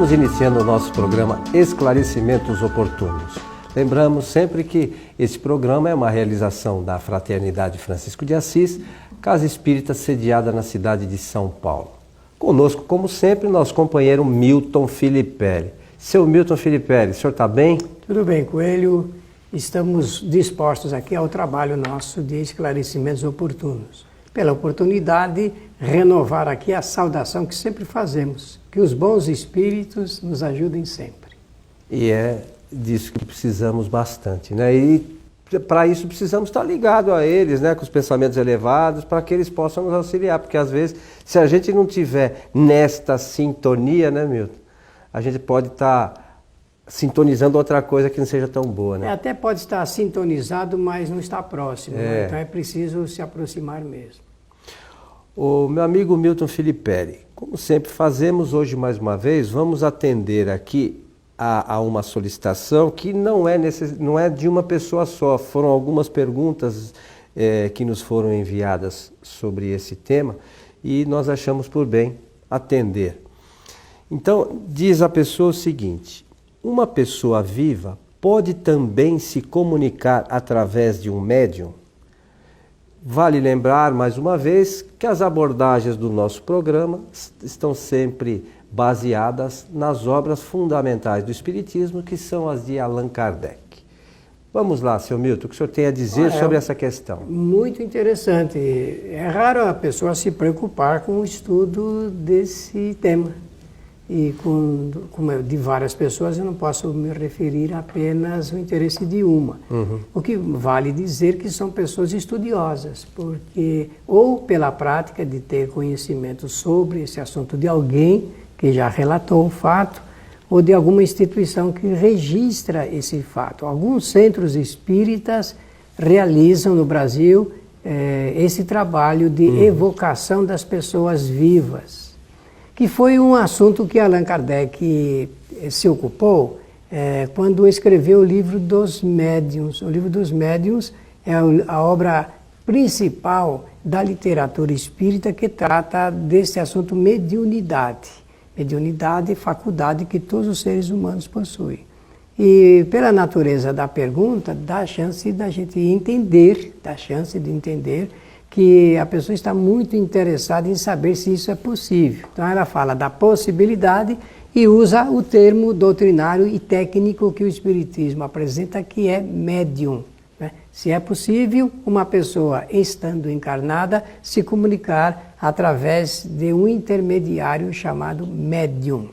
Estamos iniciando o nosso programa Esclarecimentos Oportunos. Lembramos sempre que esse programa é uma realização da Fraternidade Francisco de Assis, Casa Espírita sediada na cidade de São Paulo. Conosco, como sempre, nosso companheiro Milton Filipelli. Seu Milton Filipelli, o senhor está bem? Tudo bem, Coelho. Estamos dispostos aqui ao trabalho nosso de esclarecimentos oportunos. Pela oportunidade, renovar aqui a saudação que sempre fazemos. Que os bons espíritos nos ajudem sempre. E é disso que precisamos bastante, né? E para isso precisamos estar ligados a eles, né? Com os pensamentos elevados, para que eles possam nos auxiliar. Porque às vezes, se a gente não tiver nesta sintonia, né, Milton? A gente pode estar sintonizando outra coisa que não seja tão boa, né? Até pode estar sintonizado, mas não está próximo. Né? Então é preciso se aproximar mesmo. O meu amigo Milton Filipelli, como sempre fazemos hoje mais uma vez, vamos atender aqui a uma solicitação que não é de uma pessoa só. Foram algumas perguntas que nos foram enviadas sobre esse tema e nós achamos por bem atender. Então, diz a pessoa o seguinte: uma pessoa viva pode também se comunicar através de um médium? Vale lembrar, mais uma vez, que as abordagens do nosso programa estão sempre baseadas nas obras fundamentais do Espiritismo, que são as de Allan Kardec. Vamos lá, seu Milton, o que o senhor tem a dizer sobre essa questão? Muito interessante. É raro a pessoa se preocupar com o estudo desse tema. E como de várias pessoas, eu não posso me referir apenas ao interesse de uma. O que vale dizer que são pessoas estudiosas, porque ou pela prática de ter conhecimento sobre esse assunto de alguém que já relatou o fato, ou de alguma instituição que registra esse fato. Alguns centros espíritas realizam no Brasil esse trabalho de evocação das pessoas vivas, que foi um assunto que Allan Kardec se ocupou quando escreveu o Livro dos Médiuns. O Livro dos Médiuns é a obra principal da literatura espírita que trata desse assunto mediunidade. Mediunidade é faculdade que todos os seres humanos possuem. E pela natureza da pergunta, dá a chance da gente entender, que a pessoa está muito interessada em saber se isso é possível. Então ela fala da possibilidade e usa o termo doutrinário e técnico que o Espiritismo apresenta, que é médium. Né? Se é possível uma pessoa, estando encarnada, se comunicar através de um intermediário chamado médium.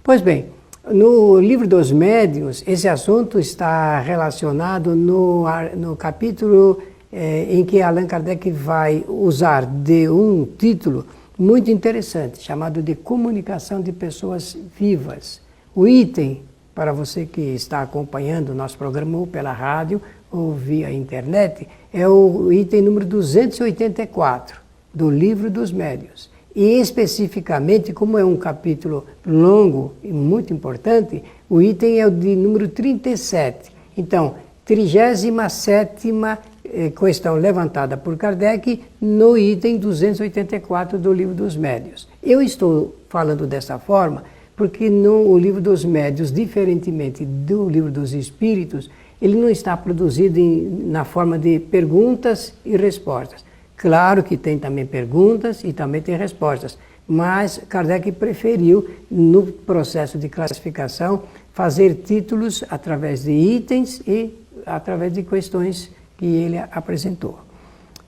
Pois bem, no Livro dos Médiuns, esse assunto está relacionado no capítulo em que Allan Kardec vai usar de um título muito interessante, chamado de Comunicação de Pessoas Vivas. O item, para você que está acompanhando o nosso programa ou pela rádio ou via internet, é o item número 284 do Livro dos Médiuns. E especificamente, como é um capítulo longo e muito importante, o item é o de número 37. Então, 37ª questão levantada por Kardec no item 284 do Livro dos Médiuns. Eu estou falando dessa forma porque no Livro dos Médiuns, diferentemente do Livro dos Espíritos, ele não está produzido na forma de perguntas e respostas. Claro que tem também perguntas e também tem respostas, mas Kardec preferiu, no processo de classificação, fazer títulos através de itens e através de questões que ele apresentou.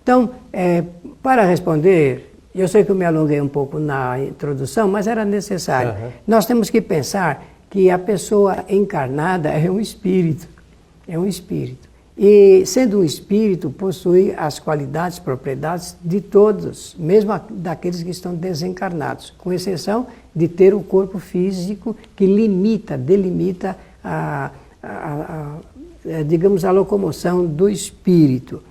Então, para responder, eu sei que eu me alonguei um pouco na introdução, mas era necessário. Nós temos que pensar que a pessoa encarnada é um espírito. É um espírito. E, sendo um espírito, possui as qualidades, propriedades de todos, mesmo daqueles que estão desencarnados, com exceção de ter o corpo físico que delimita digamos, a locomoção do espírito.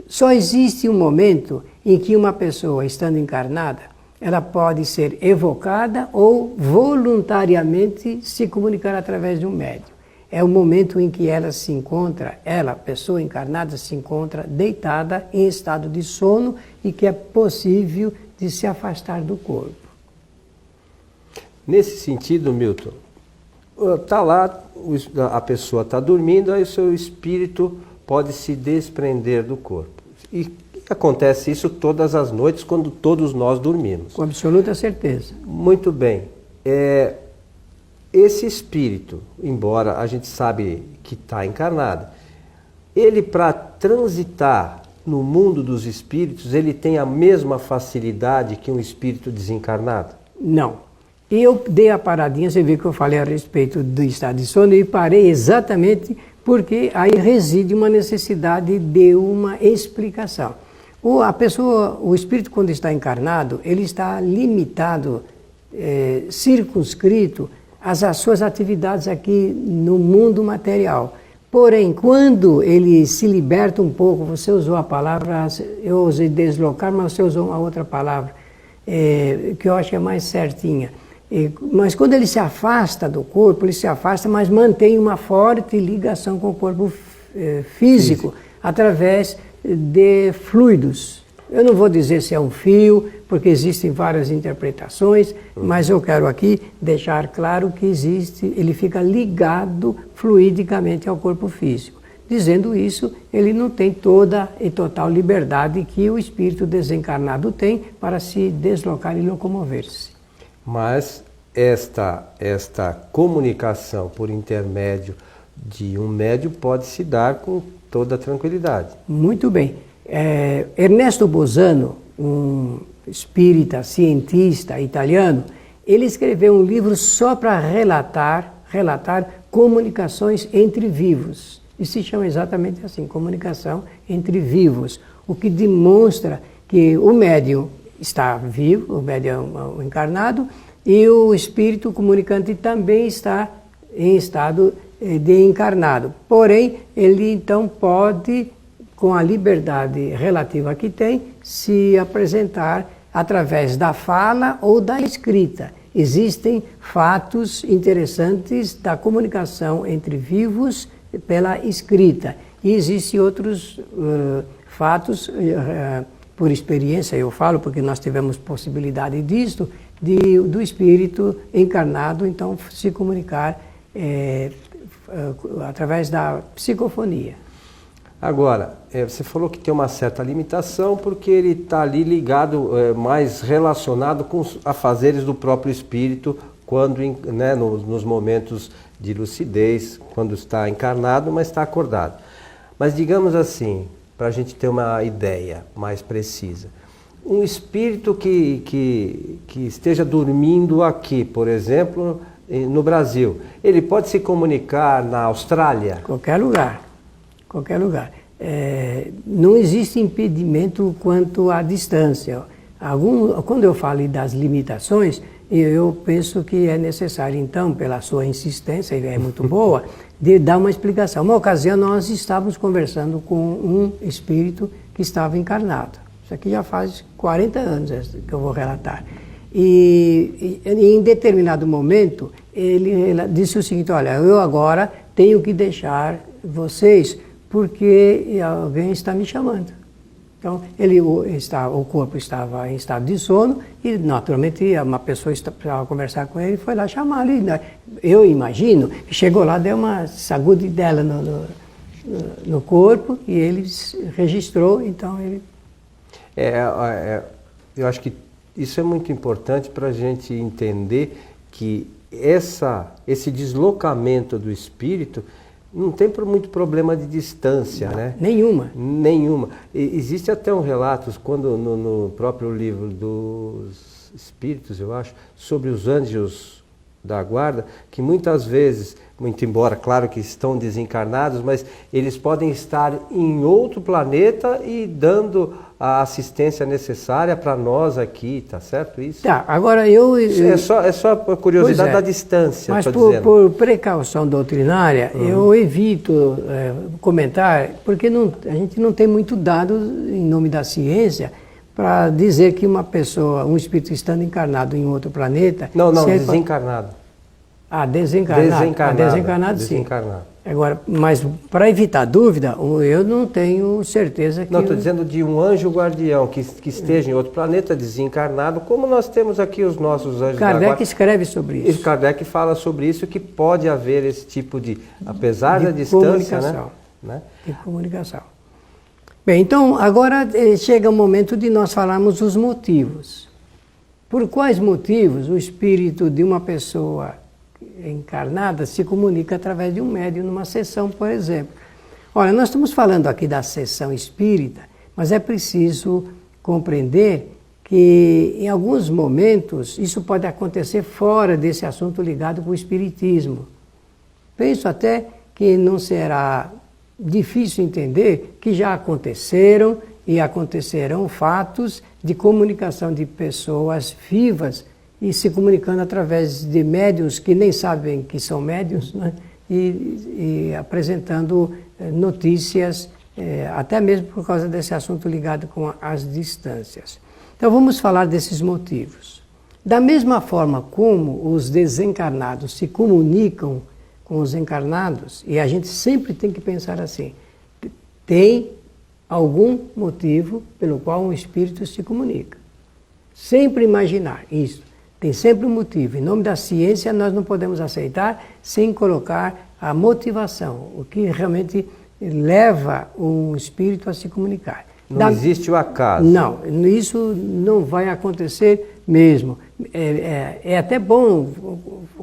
Só existe um momento em que uma pessoa, estando encarnada, ela pode ser evocada ou voluntariamente se comunicar através de um médium. É o momento em que ela se encontra, pessoa encarnada, se encontra deitada em estado de sono e que é possível de se afastar do corpo. Nesse sentido, Milton, tá lá, a pessoa está dormindo, aí o seu espírito pode se desprender do corpo. E acontece isso todas as noites, quando todos nós dormimos. Com absoluta certeza. Muito bem. Esse espírito, embora a gente sabe que está encarnado, ele, para transitar no mundo dos espíritos, ele tem a mesma facilidade que um espírito desencarnado? Não. Eu dei a paradinha, você viu que eu falei a respeito do estado de sono, e parei exatamente porque aí reside uma necessidade de uma explicação. O espírito, quando está encarnado, ele está limitado, circunscrito às suas atividades aqui no mundo material. Porém, quando ele se liberta um pouco, você usou a palavra, eu usei deslocar, mas você usou uma outra palavra, que eu acho que é mais certinha. Mas quando ele se afasta do corpo, ele se afasta, mas mantém uma forte ligação com o corpo físico, através de fluidos. Eu não vou dizer se é um fio, porque existem várias interpretações, mas eu quero aqui deixar claro que ele fica ligado fluidicamente ao corpo físico. Dizendo isso, ele não tem toda e total liberdade que o espírito desencarnado tem para se deslocar e locomover-se. Mas esta comunicação por intermédio de um médium pode se dar com toda tranquilidade. Muito bem. Ernesto Bosano, um espírita, cientista italiano, ele escreveu um livro só para relatar comunicações entre vivos. E se chama exatamente assim, comunicação entre vivos. O que demonstra que o médium está vivo, o médium encarnado, e o espírito comunicante também está em estado de encarnado. Porém, ele então pode, com a liberdade relativa que tem, se apresentar através da fala ou da escrita. Existem fatos interessantes da comunicação entre vivos pela escrita. E existem outros fatos, por experiência eu falo, porque nós tivemos possibilidade disto, do espírito encarnado, então, se comunicar através da psicofonia. Agora, você falou que tem uma certa limitação porque ele está ali ligado, mais relacionado com os afazeres do próprio espírito, quando, né, nos momentos de lucidez, quando está encarnado, mas está acordado. Mas digamos assim, para a gente ter uma ideia mais precisa, um espírito que esteja dormindo aqui, por exemplo, no Brasil, ele pode se comunicar na Austrália? Qualquer lugar. Não existe impedimento quanto à distância. Quando eu falo das limitações, eu penso que é necessário, então, pela sua insistência, e é muito boa, de dar uma explicação. Uma ocasião nós estávamos conversando com um espírito que estava encarnado. Isso aqui já faz 40 anos que eu vou relatar. E em determinado momento, ele disse o seguinte: olha, eu agora tenho que deixar vocês porque alguém está me chamando. Então, o corpo estava em estado de sono e, naturalmente, uma pessoa estava conversar com ele e foi lá chamá-lo. Eu imagino que chegou lá, deu uma sacudidela no corpo e ele registrou, então ele... Eu acho que isso é muito importante para a gente entender que esse deslocamento do espírito não tem muito problema de distância, não, né? Nenhuma. Existe até um relato, quando no próprio livro dos Espíritos, eu acho, sobre os anjos da guarda, que muitas vezes, muito embora, claro que estão desencarnados, mas eles podem estar em outro planeta e dando a assistência necessária para nós aqui, tá certo isso? Tá, agora É só a curiosidade da distância, mas por precaução doutrinária, eu evito comentar, porque a gente não tem muito dado em nome da ciência para dizer que uma pessoa, um espírito estando encarnado em outro planeta... Não, desencarnado. Desencarnado. Desencarnado, sim. Desencarnado. Agora, mas para evitar dúvida, eu não tenho certeza que... Não, estou dizendo de um anjo guardião que esteja em outro planeta desencarnado, como nós temos aqui os nossos anjos da guarda. Kardec escreve sobre isso. E Kardec fala sobre isso, que pode haver esse tipo de, apesar da distância, né? De comunicação. Bem, então agora chega o momento de nós falarmos os motivos. Por quais motivos o espírito de uma pessoa encarnada se comunica através de um médium numa sessão, por exemplo? Olha, nós estamos falando aqui da sessão espírita, mas é preciso compreender que em alguns momentos isso pode acontecer fora desse assunto ligado com o espiritismo. Penso até que não será difícil entender que já aconteceram e acontecerão fatos de comunicação de pessoas vivas e se comunicando através de médiuns que nem sabem que são médiuns, né? e apresentando notícias, até mesmo por causa desse assunto ligado com as distâncias. Então vamos falar desses motivos. Da mesma forma como os desencarnados se comunicam com os encarnados, e a gente sempre tem que pensar assim, tem algum motivo pelo qual um espírito se comunica. Sempre imaginar isso. Tem sempre um motivo. Em nome da ciência, nós não podemos aceitar sem colocar a motivação, o que realmente leva um espírito a se comunicar. Não existe o acaso. Não, isso não vai acontecer mesmo. É até bom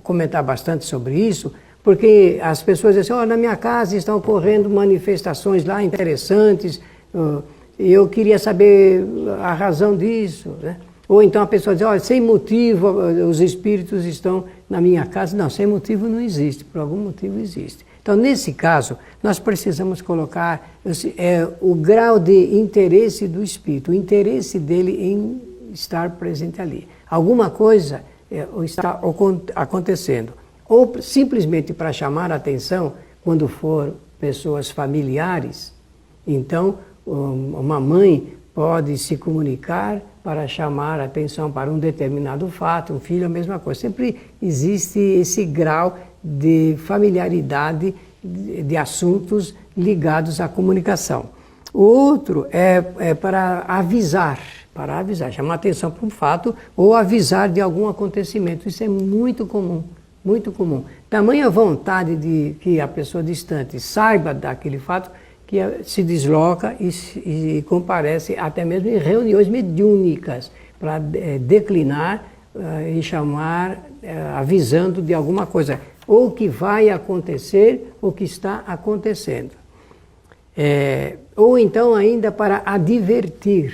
comentar bastante sobre isso, porque as pessoas dizem assim, na minha casa estão ocorrendo manifestações lá interessantes, eu queria saber a razão disso, né? Ou então a pessoa diz, sem motivo os espíritos estão na minha casa. Não, sem motivo não existe, por algum motivo existe. Então, nesse caso, nós precisamos colocar o grau de interesse do espírito, o interesse dele em estar presente ali. Alguma coisa está acontecendo. Ou simplesmente para chamar a atenção, quando for pessoas familiares, então uma mãe pode se comunicar para chamar a atenção para um determinado fato, um filho, a mesma coisa. Sempre existe esse grau de familiaridade de assuntos ligados à comunicação. O outro é para avisar, chamar atenção para um fato ou avisar de algum acontecimento. Isso é muito comum, muito comum. Tamanha vontade de que a pessoa distante saiba daquele fato que se desloca e comparece até mesmo em reuniões mediúnicas para declinar e chamar, avisando de alguma coisa, ou que vai acontecer, ou que está acontecendo. Ou então ainda para advertir.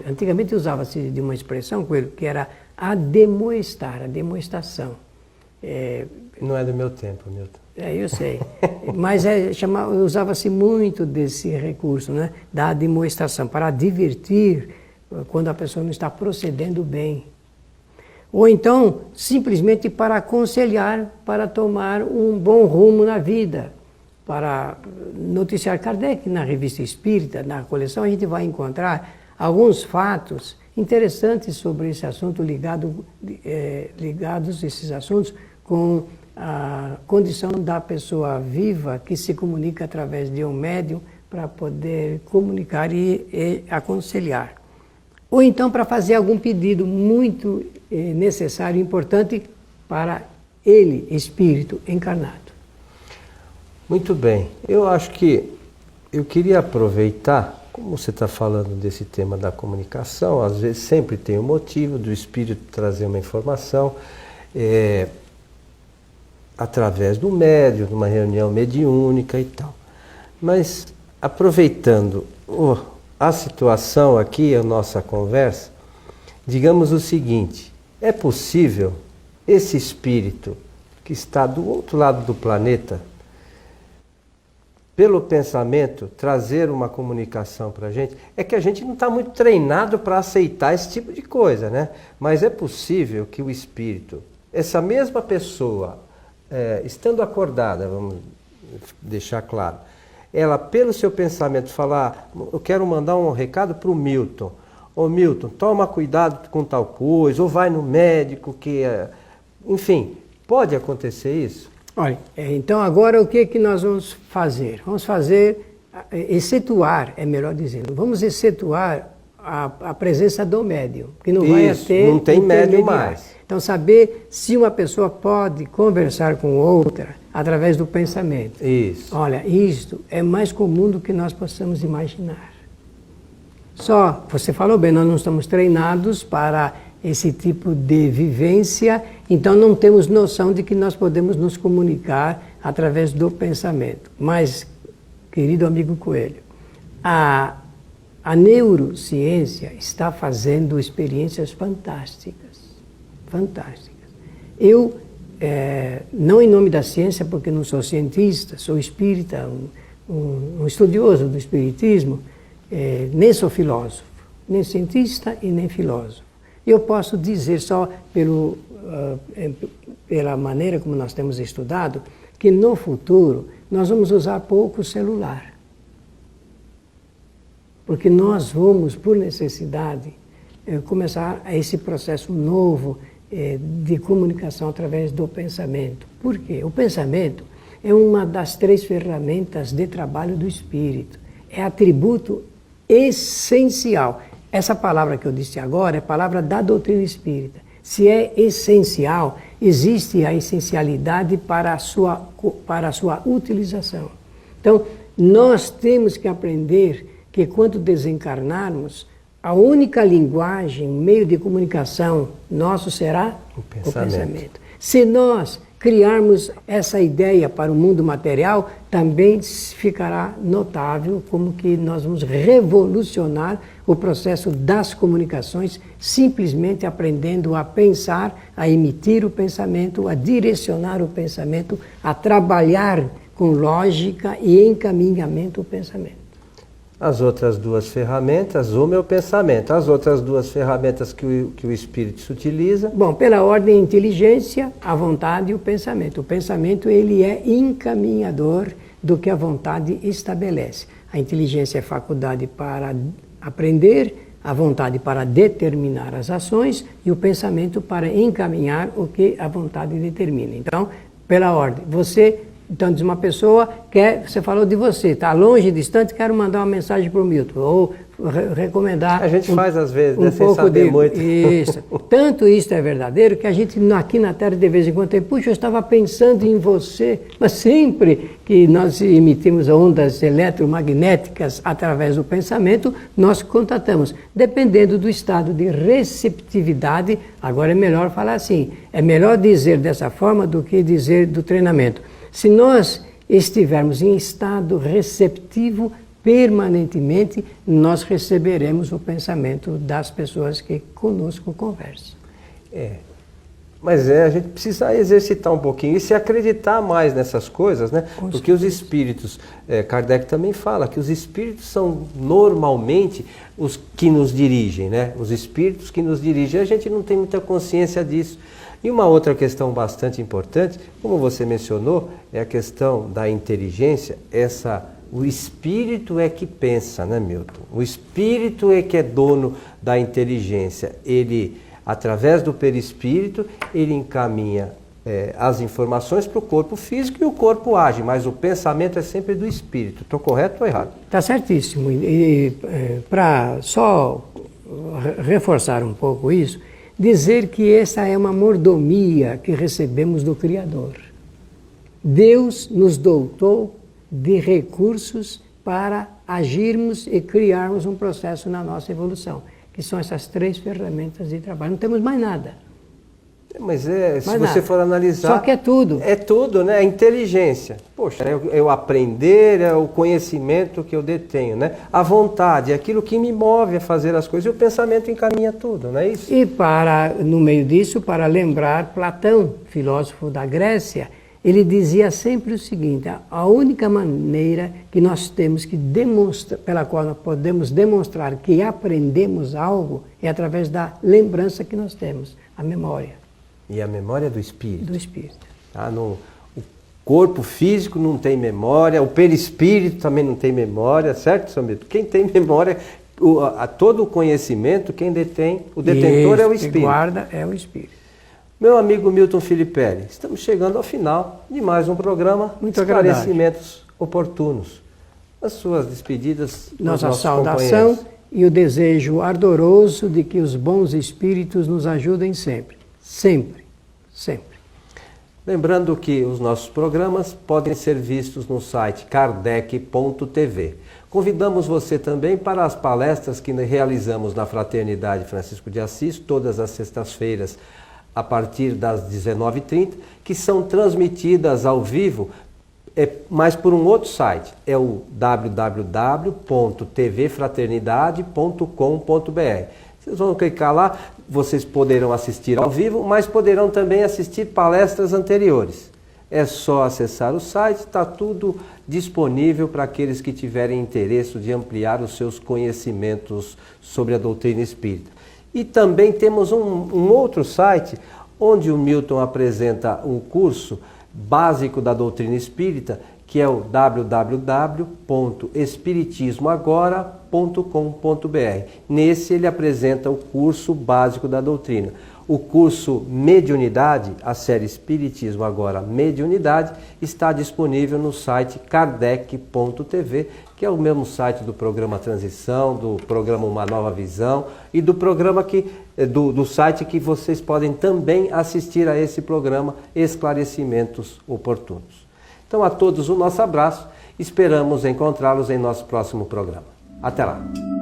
Antigamente usava-se de uma expressão, Coelho, que era ademoestar, a demonstração. Não é do meu tempo, Milton. Eu sei, mas usava-se muito desse recurso, né, da demonstração, para advertir quando a pessoa não está procedendo bem. Ou então, simplesmente para aconselhar, para tomar um bom rumo na vida, para noticiar. Kardec, na Revista Espírita, na coleção, a gente vai encontrar alguns fatos interessantes sobre esse assunto, ligados esses assuntos com a condição da pessoa viva que se comunica através de um médium para poder comunicar e aconselhar. Ou então para fazer algum pedido muito necessário e importante para ele, espírito encarnado. Muito bem. Eu acho que eu queria aproveitar, como você está falando desse tema da comunicação, às vezes sempre tem um motivo do espírito trazer uma informação, através do médium, de uma reunião mediúnica e tal. Mas, aproveitando a situação aqui, a nossa conversa, digamos o seguinte, é possível esse espírito que está do outro lado do planeta, pelo pensamento, trazer uma comunicação para a gente? É que a gente não está muito treinado para aceitar esse tipo de coisa, né? Mas é possível que o espírito, essa mesma pessoa, estando acordada, vamos deixar claro, ela, pelo seu pensamento, falar, eu quero mandar um recado para o Milton. Ô Milton, toma cuidado com tal coisa, ou vai no médico, enfim, pode acontecer isso? Olha, então agora o que que nós vamos fazer? Vamos fazer, excetuar, é melhor dizendo, vamos excetuar a presença do médium, que não vai ter... não tem médium mais. Então saber se uma pessoa pode conversar com outra através do pensamento. Isso. Olha, isto é mais comum do que nós possamos imaginar. Só, você falou bem, nós não estamos treinados para esse tipo de vivência, então não temos noção de que nós podemos nos comunicar através do pensamento. Mas, querido amigo Coelho, a neurociência está fazendo experiências fantásticas. Fantásticas. Eu, não em nome da ciência, porque não sou cientista, sou espírita, um estudioso do espiritismo, nem sou filósofo, nem cientista e nem filósofo. Eu posso dizer só pela maneira como nós temos estudado, que no futuro nós vamos usar pouco o celular. Porque nós vamos, por necessidade, começar esse processo novo de comunicação através do pensamento. Por quê? O pensamento é uma das 3 ferramentas de trabalho do espírito. É atributo essencial. Essa palavra que eu disse agora é palavra da doutrina espírita. Se é essencial, existe a essencialidade para a sua utilização. Então, nós temos que aprender que quando desencarnarmos, a única linguagem, meio de comunicação nosso será o pensamento. Se nós criarmos essa ideia para o mundo material, também ficará notável como que nós vamos revolucionar o processo das comunicações, simplesmente aprendendo a pensar, a emitir o pensamento, a direcionar o pensamento, a trabalhar com lógica e encaminhamento o pensamento. As outras 2 ferramentas, uma é o pensamento. As outras 2 ferramentas que o espírito se utiliza... Bom, pela ordem, a inteligência, a vontade e o pensamento. O pensamento, ele é encaminhador do que a vontade estabelece. A inteligência é faculdade para aprender, a vontade para determinar as ações e o pensamento para encaminhar o que a vontade determina. Então, pela ordem, então diz uma pessoa, você falou de você, está longe, distante, quero mandar uma mensagem para o Milton, ou recomendar... A gente faz às vezes, né, sem pouco saber muito. Isso. Tanto isso é verdadeiro que a gente aqui na Terra de vez em quando tem, puxa, eu estava pensando em você, mas sempre que nós emitimos ondas eletromagnéticas através do pensamento, nós contatamos, dependendo do estado de receptividade. Agora é melhor falar assim, é melhor dizer dessa forma do que dizer do treinamento. Se nós estivermos em estado receptivo permanentemente, nós receberemos o pensamento das pessoas que conosco conversam. Mas a gente precisa exercitar um pouquinho e se acreditar mais nessas coisas, né? Porque os espíritos, Kardec também fala que os espíritos são normalmente os que nos dirigem, né? Os espíritos que nos dirigem, a gente não tem muita consciência disso. E uma outra questão bastante importante, como você mencionou, é a questão da inteligência. O espírito é que pensa, né, Milton? O espírito é que é dono da inteligência. Ele, através do perispírito, ele encaminha as informações para o corpo físico e o corpo age, mas o pensamento é sempre do espírito. Estou correto ou errado? Está certíssimo. E para só reforçar um pouco isso, dizer que essa é uma mordomia que recebemos do Criador. Deus nos dotou de recursos para agirmos e criarmos um processo na nossa evolução, que são essas 3 ferramentas de trabalho. Não temos mais nada. Mas se você for analisar... Só que é tudo. É tudo, né? A inteligência. Poxa, é o aprender, é o conhecimento que eu detenho, né? A vontade, é aquilo que me move a fazer as coisas. E o pensamento encaminha tudo, não é isso? E no meio disso, para lembrar Platão, filósofo da Grécia, ele dizia sempre o seguinte: a única maneira que nós temos que demonstrar, pela qual nós podemos demonstrar que aprendemos algo, é através da lembrança que nós temos, a memória. E a memória do espírito. Do espírito. O corpo físico não tem memória, o perispírito também não tem memória, certo, São Milton? Quem tem memória, todo o conhecimento, quem detém, o detentor é o espírito. Quem guarda é o espírito. Meu amigo Milton Filipelli, estamos chegando ao final de mais um programa Muito agradável. Esclarecimentos Oportunos. As suas despedidas. Nossa saudação e o desejo ardoroso de que os bons espíritos nos ajudem sempre. Sempre. Sempre. Lembrando que os nossos programas podem ser vistos no site kardec.tv. Convidamos você também para as palestras que realizamos na Fraternidade Francisco de Assis, todas as sextas-feiras, a partir das 19h30, que são transmitidas ao vivo, mas por um outro site, é o www.tvfraternidade.com.br. Vocês vão clicar lá, vocês poderão assistir ao vivo, mas poderão também assistir palestras anteriores. É só acessar o site, está tudo disponível para aqueles que tiverem interesse de ampliar os seus conhecimentos sobre a doutrina espírita. E também temos um outro site onde o Milton apresenta um curso básico da doutrina espírita, que é o www.espiritismoagora.com.br. Nesse ele apresenta o curso básico da doutrina. O curso Mediunidade, a série Espiritismo Agora Mediunidade, está disponível no site kardec.tv, que é o mesmo site do programa Transição, do programa Uma Nova Visão e do programa do site que vocês podem também assistir a esse programa Esclarecimentos Oportunos. Então a todos o nosso abraço, esperamos encontrá-los em nosso próximo programa. Até lá!